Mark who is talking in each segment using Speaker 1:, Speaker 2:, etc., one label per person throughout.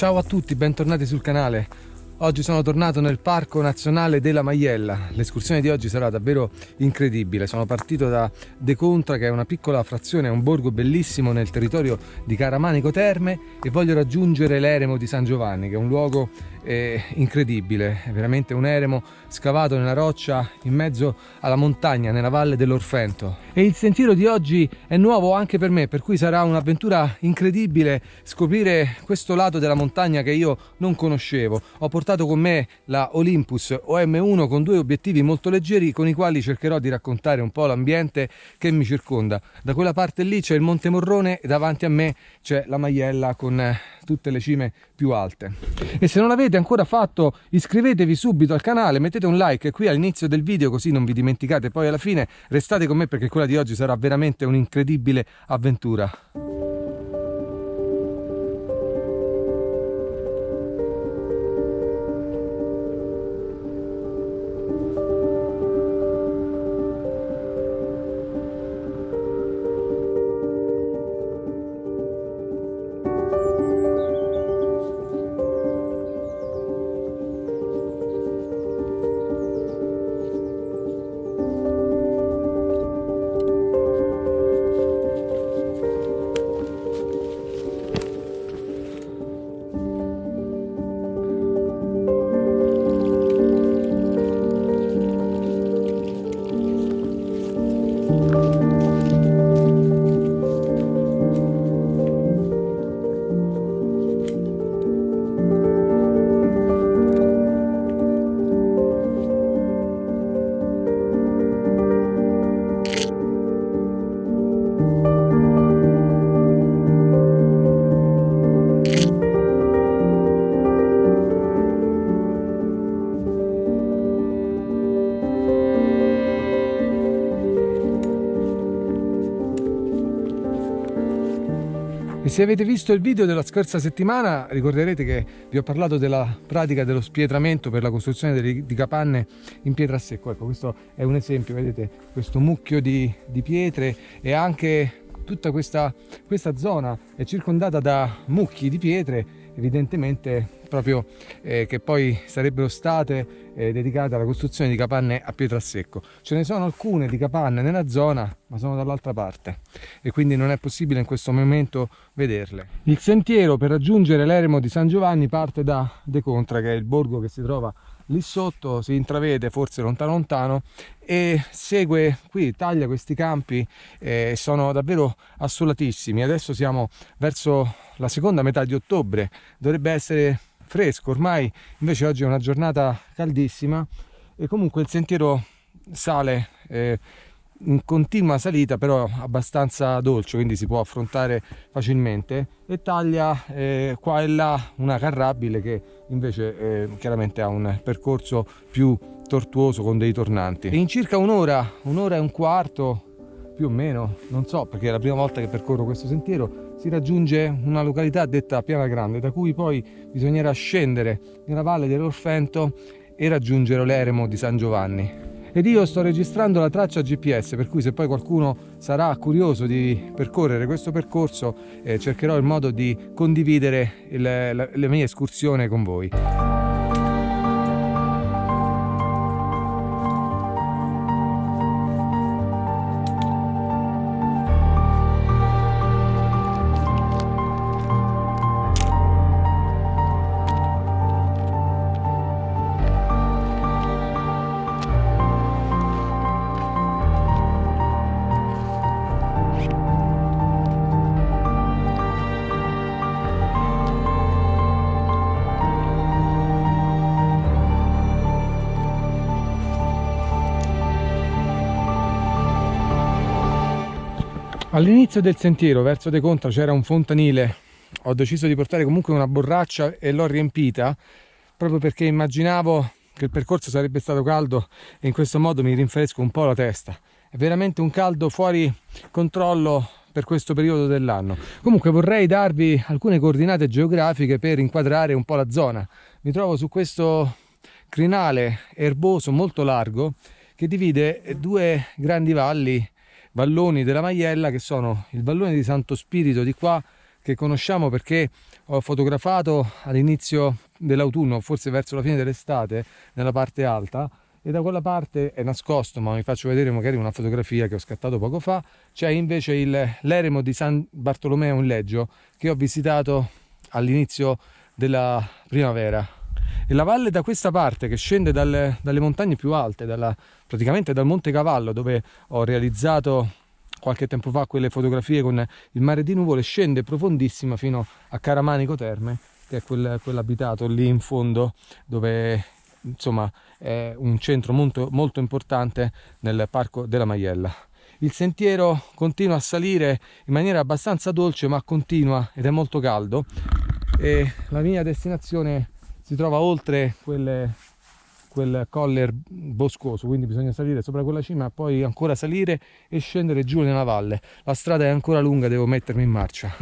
Speaker 1: Ciao a tutti, bentornati sul canale. Oggi sono tornato nel Parco Nazionale della Maiella. L'escursione di oggi sarà davvero incredibile. Sono partito da De Contra, che è una piccola frazione, è un borgo bellissimo nel territorio di Caramanico Terme, e voglio raggiungere l'eremo di San Giovanni, che è un luogo incredibile, è veramente un eremo scavato nella roccia in mezzo alla montagna, nella valle dell'Orfento. E il sentiero di oggi è nuovo anche per me, per cui sarà un'avventura incredibile scoprire questo lato della montagna che io non conoscevo. Ho portato con me la Olympus OM1 con due obiettivi molto leggeri con i quali cercherò di raccontare un po' l'ambiente che mi circonda. Da quella parte lì c'è il Monte Morrone e davanti a me c'è la Maiella con tutte le cime più alte. E se non l'avete ancora fatto, iscrivetevi subito al canale, mettete un like qui all'inizio del video così non vi dimenticate, poi alla fine restate con me perché quella di oggi sarà veramente un'incredibile avventura. E se avete visto il video della scorsa settimana ricorderete che vi ho parlato della pratica dello spietramento per la costruzione di capanne in pietrasecco. Ecco, questo è un esempio, vedete questo mucchio di pietre, e anche tutta questa zona è circondata da mucchi di pietre, evidentemente proprio che poi sarebbero state dedicate alla costruzione di capanne a pietrasecco. Ce ne sono alcune di capanne nella zona, ma sono dall'altra parte e quindi non è possibile in questo momento vederle. Il sentiero per raggiungere l'eremo di San Giovanni parte da De Contra, che è il borgo che si trova lì sotto, si intravede forse lontano lontano, e segue qui, taglia questi campi, sono davvero assolatissimi. Adesso siamo verso la seconda metà di ottobre, dovrebbe essere fresco ormai, invece oggi è una giornata caldissima, e comunque il sentiero sale in continua salita, però abbastanza dolce, quindi si può affrontare facilmente, e taglia qua e là una carrabile che invece chiaramente ha un percorso più tortuoso con dei tornanti. E in circa un'ora e un quarto più o meno, non so perché è la prima volta che percorro questo sentiero, si raggiunge una località detta Piana Grande, da cui poi bisognerà scendere nella valle dell'Orfento e raggiungere l'eremo di San Giovanni. Ed io sto registrando la traccia GPS, per cui se poi qualcuno sarà curioso di percorrere questo percorso cercherò il modo di condividere la mia escursione con voi. All'inizio del sentiero verso De Contra c'era un fontanile, ho deciso di portare comunque una borraccia e l'ho riempita proprio perché immaginavo che il percorso sarebbe stato caldo e in questo modo mi rinfresco un po' la testa. È veramente un caldo fuori controllo per questo periodo dell'anno. Comunque vorrei darvi alcune coordinate geografiche per inquadrare un po' la zona. Mi trovo su questo crinale erboso molto largo che divide due grandi valloni della Maiella, che sono il vallone di Santo Spirito di qua, che conosciamo perché ho fotografato all'inizio dell'autunno, forse verso la fine dell'estate, nella parte alta, e da quella parte è nascosto, ma vi faccio vedere magari una fotografia che ho scattato poco fa. C'è invece l'eremo di San Bartolomeo in Leggio, che ho visitato all'inizio della primavera. E la valle da questa parte, che scende dalle montagne più alte, praticamente dal Monte Cavallo, dove ho realizzato qualche tempo fa quelle fotografie con il mare di nuvole, scende profondissima fino a Caramanico Terme, che è quell'abitato lì in fondo, dove insomma è un centro molto, molto importante nel Parco della Maiella. Il sentiero continua a salire in maniera abbastanza dolce, ma continua, ed è molto caldo, e la mia destinazione si trova oltre quel colle boscoso, quindi bisogna salire sopra quella cima, poi ancora salire e scendere giù nella valle. La strada è ancora lunga, devo mettermi in marcia.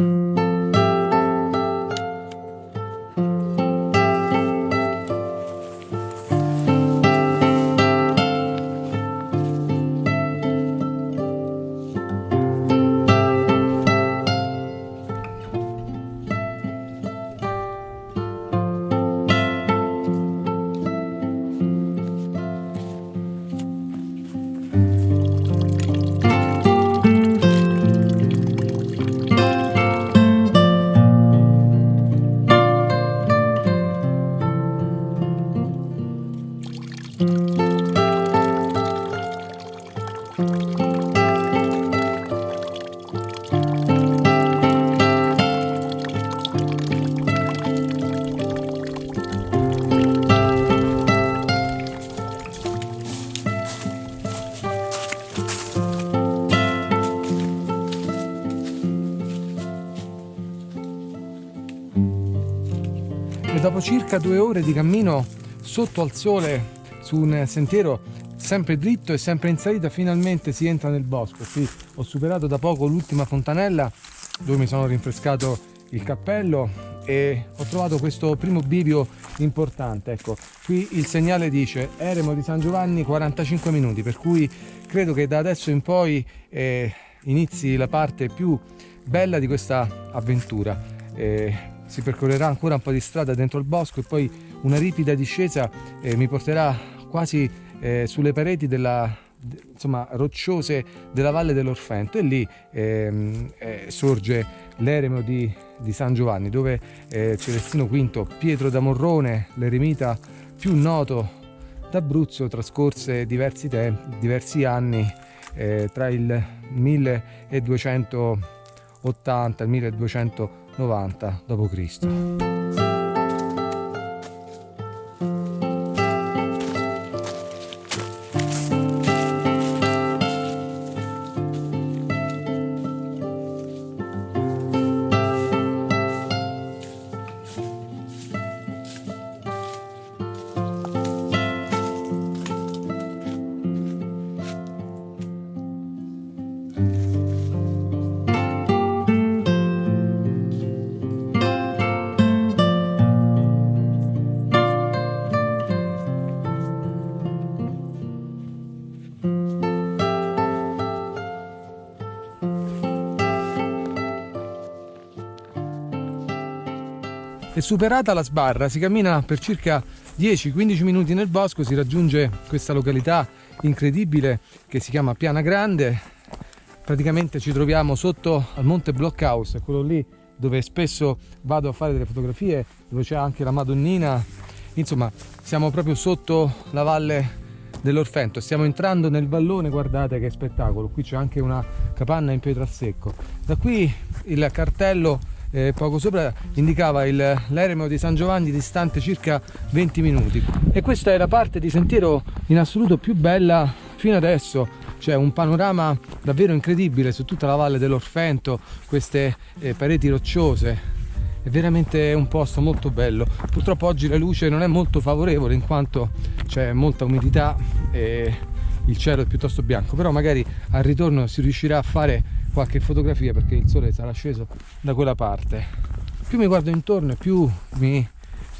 Speaker 1: E dopo circa 2 ore di cammino sotto al sole su un sentiero sempre dritto e sempre in salita, finalmente si entra nel bosco. Qui ho superato da poco l'ultima fontanella dove mi sono rinfrescato il cappello e ho trovato questo primo bivio importante. Ecco, qui il segnale dice eremo di San Giovanni 45 minuti, per cui credo che da adesso in poi inizi la parte più bella di questa avventura. Si percorrerà ancora un po' di strada dentro il bosco e poi una ripida discesa mi porterà quasi sulle pareti rocciose della Valle dell'Orfento, e lì sorge l'eremo di San Giovanni, dove Celestino V Pietro da Morrone, l'eremita più noto d'Abruzzo, trascorse diversi anni tra il 1280 e il 1290 d.C. E superata la sbarra si cammina per circa 10-15 minuti nel bosco, si raggiunge questa località incredibile che si chiama Piana Grande. Praticamente ci troviamo sotto al Monte Blockhaus, quello lì dove spesso vado a fare delle fotografie, dove c'è anche la Madonnina. Insomma, siamo proprio sotto la Valle dell'Orfento, stiamo entrando nel vallone, guardate che spettacolo. Qui c'è anche una capanna in pietra a secco. Da qui il cartello poco sopra indicava l'eremo di San Giovanni, distante circa 20 minuti, e questa è la parte di sentiero in assoluto più bella fino adesso. C'è un panorama davvero incredibile su tutta la Valle dell'Orfento, queste pareti rocciose, è veramente un posto molto bello. Purtroppo oggi la luce non è molto favorevole in quanto c'è molta umidità e il cielo è piuttosto bianco, però magari al ritorno si riuscirà a fare qualche fotografia perché il sole sarà sceso da quella parte. Più mi guardo intorno e più mi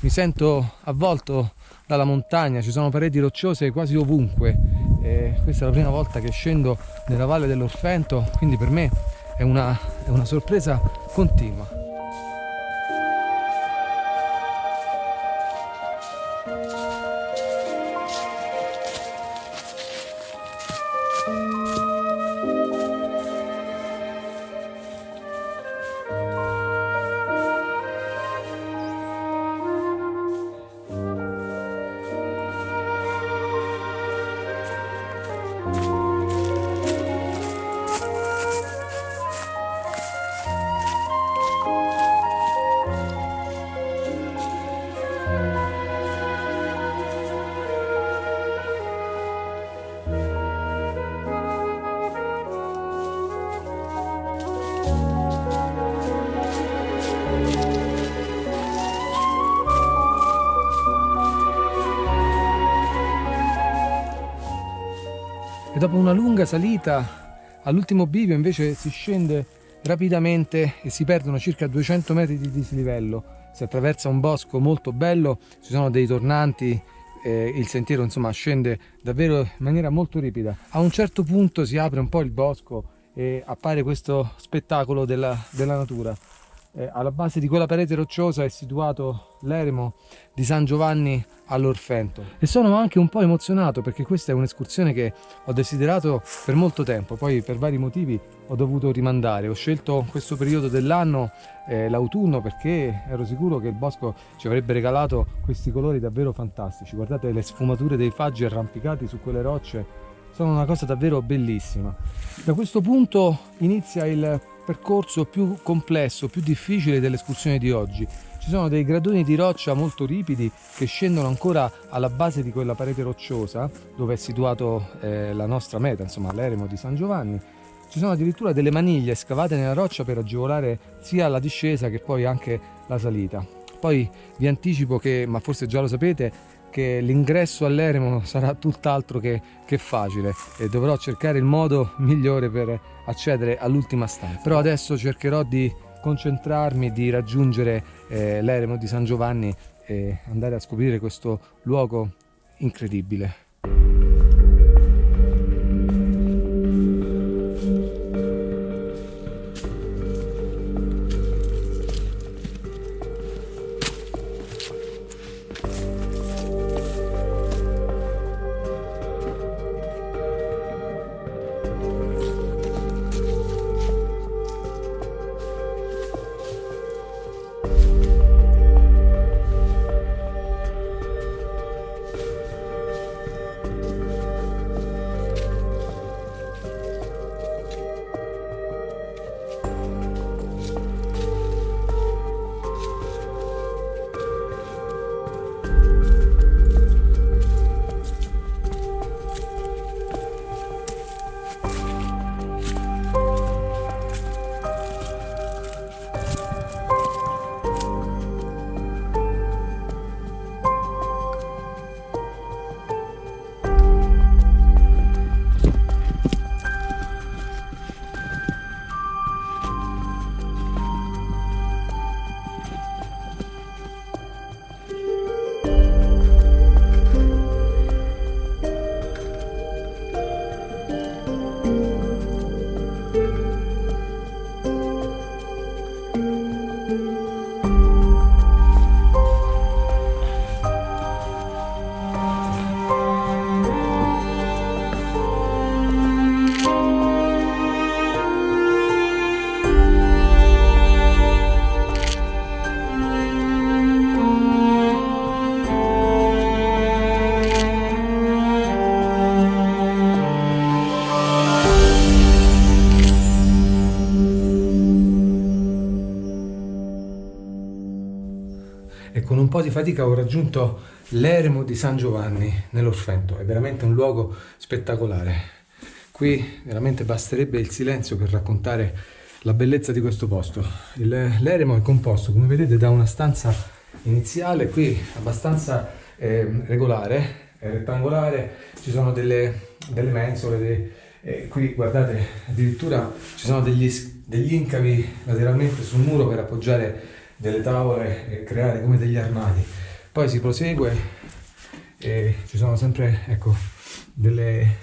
Speaker 1: sento avvolto dalla montagna, ci sono pareti rocciose quasi ovunque. Questa è la prima volta che scendo nella Valle dell'Orfento, quindi per me è una sorpresa continua. E dopo una lunga salita all'ultimo bivio invece si scende rapidamente e si perdono circa 200 metri di dislivello. Si attraversa un bosco molto bello, ci sono dei tornanti, il sentiero insomma scende davvero in maniera molto ripida. A un certo punto si apre un po' il bosco e appare questo spettacolo della natura. Alla base di quella parete rocciosa è situato l'eremo di San Giovanni all'Orfento e sono anche un po' emozionato perché questa è un'escursione che ho desiderato per molto tempo, poi per vari motivi ho dovuto rimandare. Ho scelto questo periodo dell'anno, l'autunno, perché ero sicuro che il bosco ci avrebbe regalato questi colori davvero fantastici. Guardate le sfumature dei faggi arrampicati su quelle rocce, sono una cosa davvero bellissima. Da questo punto inizia il percorso più complesso, più difficile dell'escursione di oggi. Ci sono dei gradoni di roccia molto ripidi che scendono ancora alla base di quella parete rocciosa dove è situato la nostra meta, insomma l'eremo di San Giovanni. Ci sono addirittura delle maniglie scavate nella roccia per agevolare sia la discesa che poi anche la salita. Poi vi anticipo che, ma forse già lo sapete, che l'ingresso all'eremo sarà tutt'altro che facile e dovrò cercare il modo migliore per accedere all'ultima stanza. Però adesso cercherò di concentrarmi, di raggiungere l'eremo di San Giovanni e andare a scoprire questo luogo incredibile. E con un po' di fatica ho raggiunto l'eremo di San Giovanni nell'Orfento. È veramente un luogo spettacolare. Qui veramente basterebbe il silenzio per raccontare la bellezza di questo posto. L'eremo è composto, come vedete, da una stanza iniziale qui abbastanza regolare, rettangolare. Ci sono delle mensole, qui guardate, addirittura ci sono degli incavi lateralmente sul muro per appoggiare delle tavole e creare come degli armadi. Poi si prosegue e ci sono sempre, ecco, delle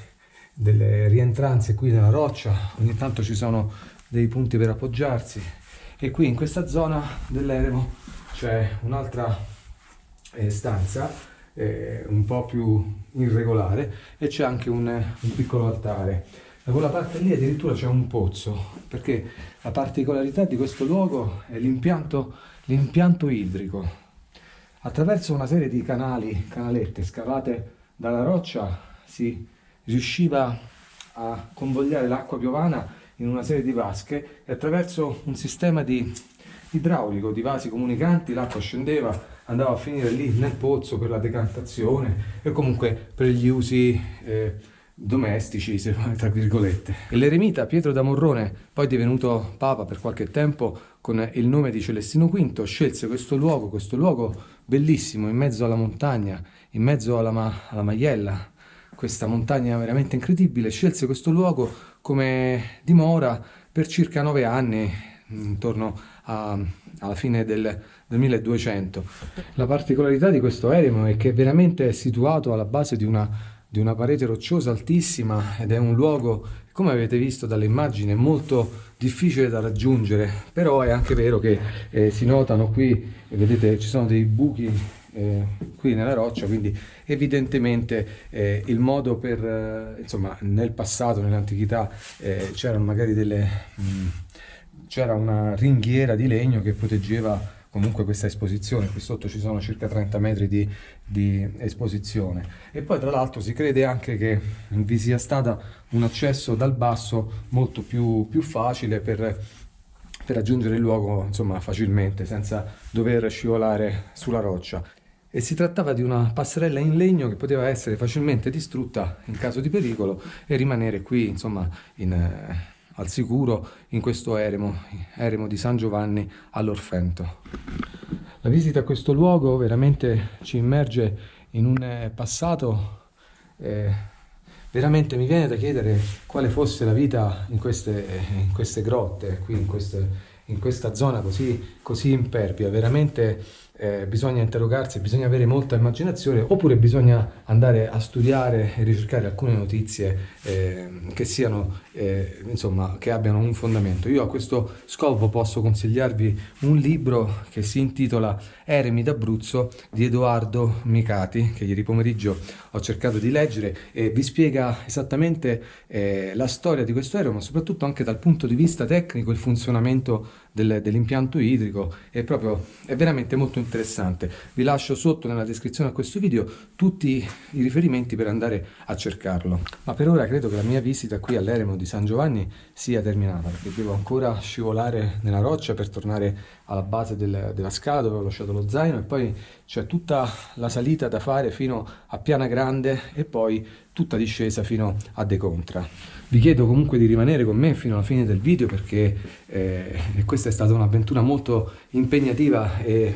Speaker 1: rientranze qui nella roccia. Ogni tanto ci sono dei punti per appoggiarsi e qui in questa zona dell'eremo c'è un'altra stanza un po' più irregolare, e c'è anche un piccolo altare. Da quella parte lì addirittura c'è un pozzo, perché la particolarità di questo luogo è l'impianto idrico. Attraverso una serie di canalette scavate dalla roccia si riusciva a convogliare l'acqua piovana in una serie di vasche, e attraverso un sistema idraulico di vasi comunicanti l'acqua scendeva, andava a finire lì nel pozzo per la decantazione e comunque per gli usi domestici, tra virgolette. E l'eremita Pietro da Morrone, poi divenuto papa per qualche tempo con il nome di Celestino V, scelse questo luogo bellissimo in mezzo alla montagna, in mezzo alla Maiella, questa montagna veramente incredibile. Scelse questo luogo come dimora per circa 9 anni, intorno alla fine del 1200. La particolarità di questo eremo è che veramente è situato alla base di una parete rocciosa altissima, ed è un luogo, come avete visto dalle immagini, molto difficile da raggiungere, però è anche vero che si notano qui, vedete, ci sono dei buchi qui nella roccia, quindi evidentemente il modo per, insomma, nel passato, nell'antichità, c'erano magari c'era una ringhiera di legno che proteggeva comunque questa esposizione. Qui sotto ci sono circa 30 metri di esposizione, e poi tra l'altro si crede anche che vi sia stato un accesso dal basso molto più facile per raggiungere il luogo, insomma, facilmente, senza dover scivolare sulla roccia. E si trattava di una passerella in legno che poteva essere facilmente distrutta in caso di pericolo e rimanere qui, insomma, al sicuro in questo eremo di San Giovanni all'Orfento. La visita a questo luogo veramente ci immerge in un passato, veramente mi viene da chiedere quale fosse la vita in queste grotte, qui in questa zona così impervia. Veramente bisogna interrogarsi, bisogna avere molta immaginazione, oppure bisogna andare a studiare e ricercare alcune notizie che siano, insomma, che abbiano un fondamento. Io a questo scopo posso consigliarvi un libro che si intitola Eremi d'Abruzzo di Edoardo Micati, che ieri pomeriggio ho cercato di leggere, e vi spiega esattamente la storia di questo eremo, ma soprattutto anche dal punto di vista tecnico il funzionamento dell'impianto idrico. È veramente molto interessante. Vi lascio sotto nella descrizione a questo video tutti i riferimenti per andare a cercarlo. Ma per ora credo che la mia visita qui all'eremo di San Giovanni sia terminata, perché devo ancora scivolare nella roccia per tornare alla base della scala dove ho lasciato lo zaino, e poi c'è tutta la salita da fare fino a Piana Grande e poi tutta discesa fino a De Contra. Vi chiedo comunque di rimanere con me fino alla fine del video, perché questa è stata un'avventura molto impegnativa, e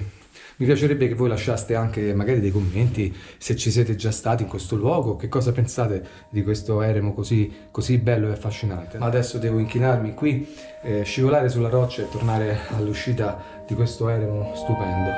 Speaker 1: mi piacerebbe che voi lasciaste anche magari dei commenti se ci siete già stati in questo luogo, che cosa pensate di questo eremo così bello e affascinante. Ma adesso devo inchinarmi qui, scivolare sulla roccia e tornare all'uscita di questo eremo stupendo.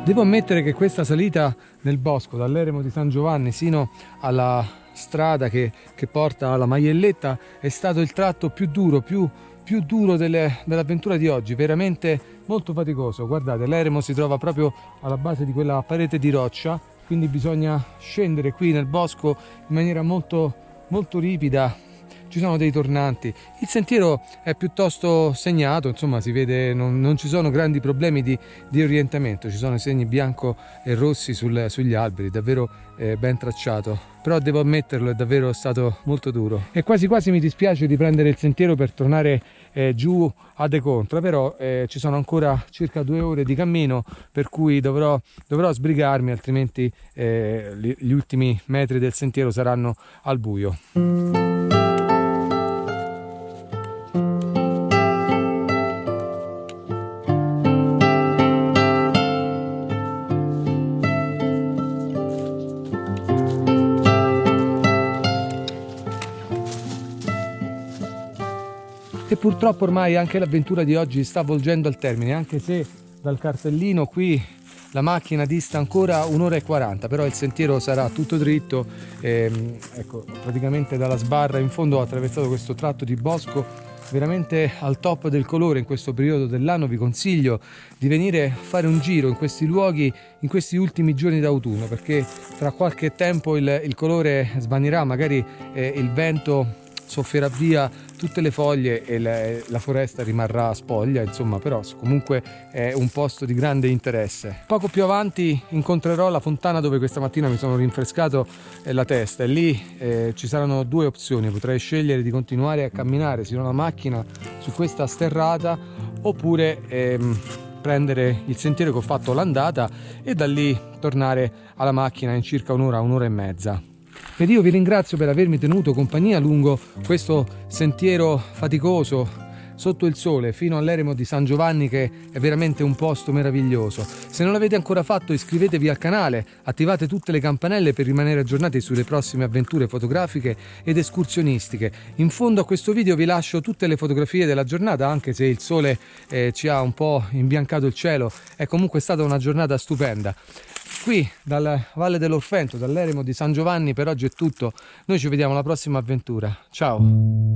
Speaker 1: Devo ammettere che questa salita nel bosco dall'eremo di San Giovanni sino alla strada che porta alla Maielletta è stato il tratto più duro, più duro dell'avventura di oggi, veramente molto faticoso. Guardate, l'eremo si trova proprio alla base di quella parete di roccia, quindi bisogna scendere qui nel bosco in maniera molto ripida. Ci sono dei tornanti, il sentiero è piuttosto segnato, insomma si vede, non ci sono grandi problemi di orientamento, ci sono i segni bianco e rossi sugli alberi, davvero ben tracciato, però devo ammetterlo, è davvero stato molto duro e quasi mi dispiace di prendere il sentiero per tornare giù a De Contra, però ci sono ancora circa 2 ore di cammino, per cui dovrò sbrigarmi, altrimenti gli ultimi metri del sentiero saranno al buio. E purtroppo ormai anche l'avventura di oggi sta volgendo al termine, anche se dal cartellino qui la macchina dista ancora 1 ora e 40, però il sentiero sarà tutto dritto. Ecco, praticamente dalla sbarra in fondo ho attraversato questo tratto di bosco veramente al top del colore in questo periodo dell'anno. Vi consiglio di venire a fare un giro in questi luoghi in questi ultimi giorni d'autunno, perché tra qualche tempo il colore svanirà, magari il vento soffierà via tutte le foglie e la foresta rimarrà spoglia, insomma, però comunque è un posto di grande interesse. Poco più avanti incontrerò la fontana dove questa mattina mi sono rinfrescato la testa, e lì ci saranno 2 opzioni: potrei scegliere di continuare a camminare sino alla macchina su questa sterrata, oppure prendere il sentiero che ho fatto l'andata e da lì tornare alla macchina in circa 1 ora, 1 ora e mezza. Ed io vi ringrazio per avermi tenuto compagnia lungo questo sentiero faticoso sotto il sole fino all'eremo di San Giovanni, che è veramente un posto meraviglioso. Se non l'avete ancora fatto, iscrivetevi al canale, attivate tutte le campanelle per rimanere aggiornati sulle prossime avventure fotografiche ed escursionistiche. In fondo a questo video vi lascio tutte le fotografie della giornata, anche se il sole ci ha un po' imbiancato il cielo. È comunque stata una giornata stupenda. Qui dalla Valle dell'Orfento, dall'eremo di San Giovanni, per oggi è tutto. Noi ci vediamo alla prossima avventura. Ciao!